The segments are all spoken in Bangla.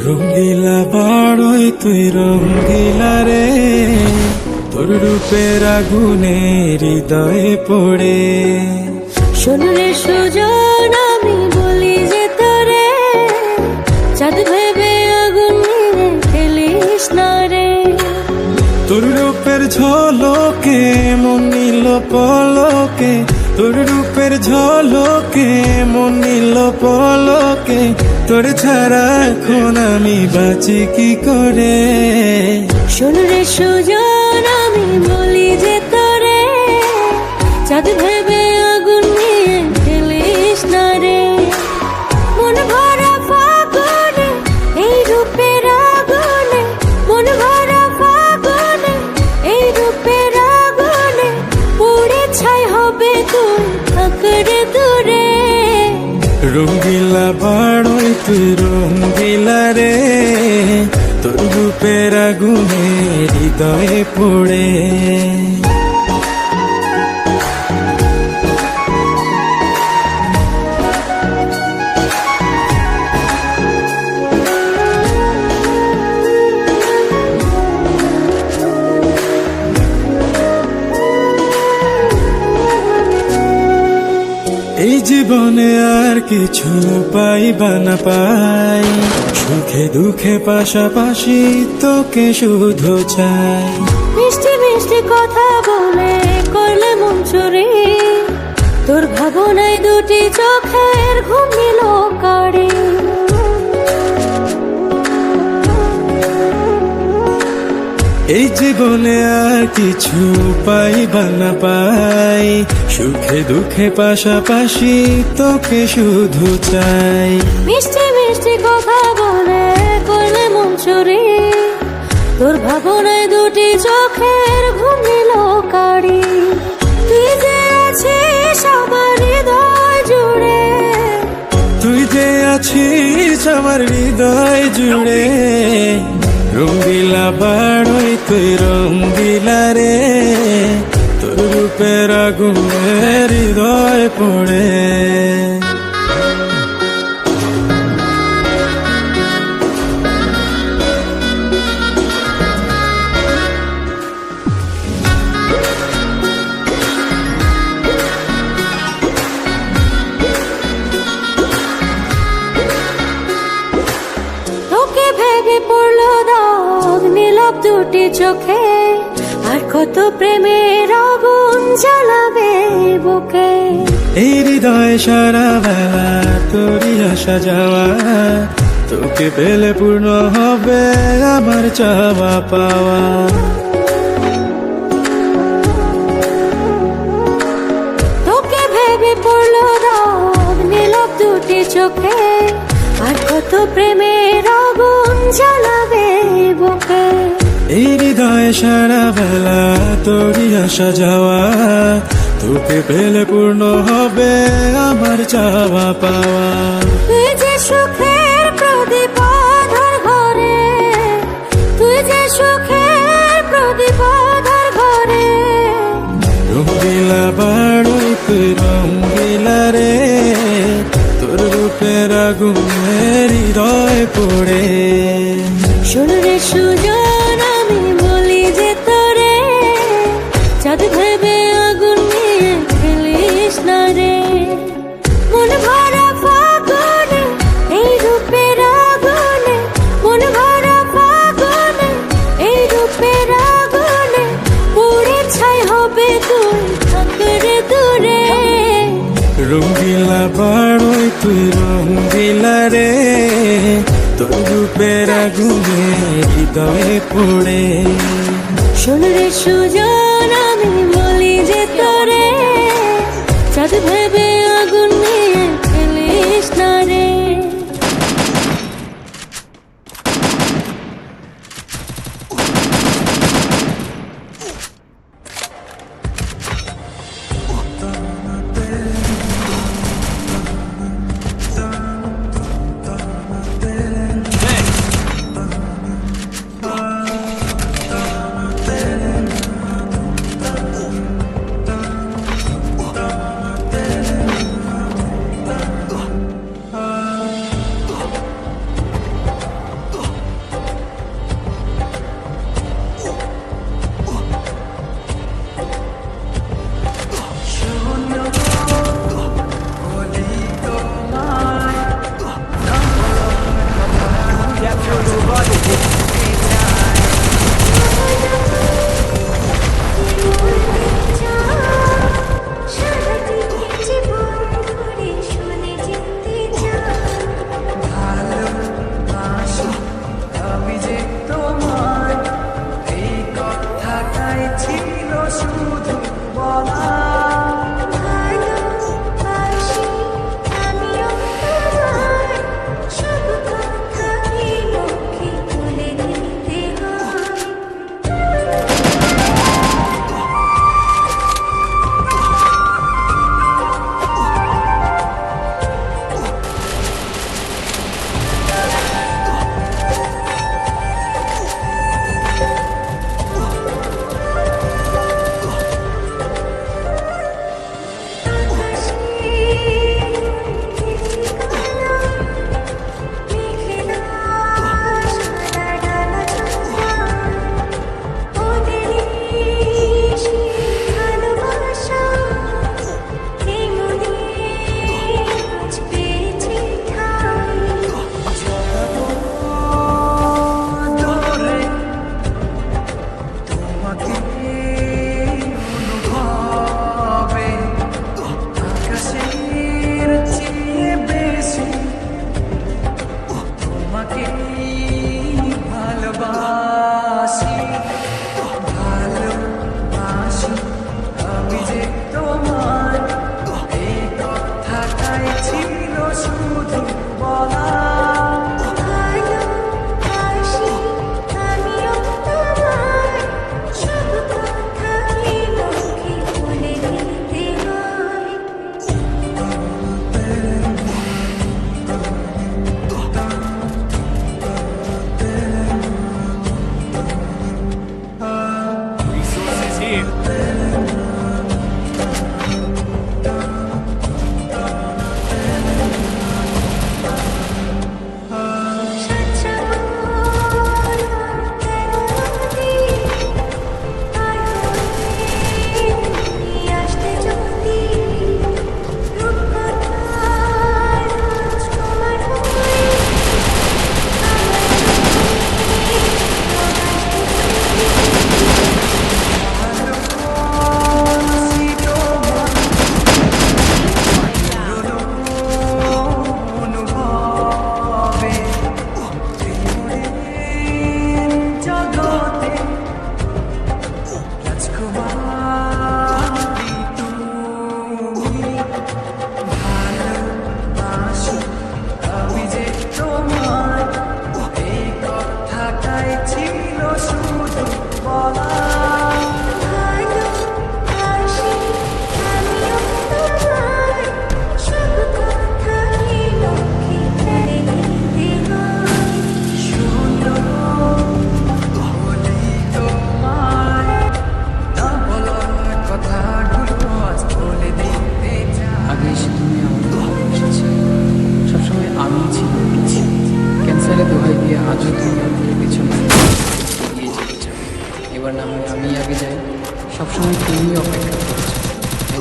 রঙ্গিলা বাড়ই তুই রঙ্গিলা রে, তোর রূপের আগুনে হৃদয়ে পড়ে। শোন রে সুজন, আমি বলি যে তোরে, চাঁদ ভেবে আগুন নিয়ে ফেলিস না রে। তোর রূপের ঝলকে মন নিল পলকে, তোর রূপের ঝলকে মন নিল পলকে, তোর ছাড়া এখন আমি বাঁচি কি করে। শোন রে সুজন, আমি বলি যে তোরে, চাঁদ ভেবে আগুন নিয়ে ফেলিস না রে। মন ভরা ফাগুনে এই রূপের আগুনে, মন ভরা ফাগুনে এই রূপের আগুনে, পুড়ে ছাই হবে তুই থাকরে দূরে। রঙ্গিলা বাড়ই তুই রঙ্গিলা রে, তোর রূপের আগুনে হৃদয়ে পড়ে। এই জীবনে আর কিছু পাইবা না পাই, সুখে দুঃখে পাশাপাশি তোকে শুধু চাই। মিষ্টি মিষ্টি কথা বলে করলে মন চুরি, তোর ভাবনায় দুটি চোখের ঘুম নিল কাড়ি। এই জীবনে আর কিছু পাইবা না পাই, সুখে দুঃখে পাশাপাশি তোকে শুধু চাই। মিষ্টি মিষ্টি কথা বলে করলে মন চুরি, তোর ভাবনায় দুটি চোখের ঘুম নিল কাড়ি। তুই যে আছিস আমার হৃদয় জুড়ে, তুই যে আছিস আমার হৃদয় জুড়ে। রঙ্গিলা বাড়ই তুই রঙ্গিলা রে, তোর রূপের আগুনে হৃদয় পড়ে। তোকে ভেবে পড়লো দাগ নীলাভ দুটি চোখে, আর কত প্রেমের আগুন জ্বালাবে বুকে। এই হৃদয় সারা বেলা তোরই আসা যাওয়া, তোকে পেলে পূর্ণ হবে আমার চাওয়া পাওয়া। তোকে ভেবে পড়লো দাগ নীলাভ দুটি চোখে, আর কত প্রেমের আগুন জ্বালাবে বুকে। এই হৃদয় সারা বেলা তোরই আসা যাওয়া, তোকে পেলে পূর্ণ হবে আমার চাওয়া পাওয়া। তুই যে সুখের প্রদীপ আধার ঘরে, তুই যে সুখের প্রদীপ আধার ঘরে। রঙ্গিলা বাড়ই তুই রঙ্গিলা রে, তোর রূপের আগুনে হৃদয় পড়ে। শোন রে সুজন, আমি বলি যে তোরে, চাঁদ ভেবে আগুন নিয়ে ফেলিস না রে। মন ভরা ফাগুনে এই রূপের আগুনে, মন ভরা ফাগুনে এই রূপের আগুনে, পুড়ে ছাই হবে তুই থাকরে দূরে। রঙ্গিলা বাড়ই তুই রঙ্গিলা রে, তোর রূপের আগুনে হৃদয়ে পড়ে। শোন রে সুজন, আমি বলি যে তোরে, চাঁদ ভেবে আগুন নিয়ে ফেলিস না রে।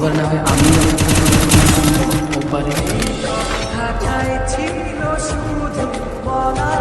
ওপারে না হয় আমি ওপারে কথাটাই ছিল শুধু বলা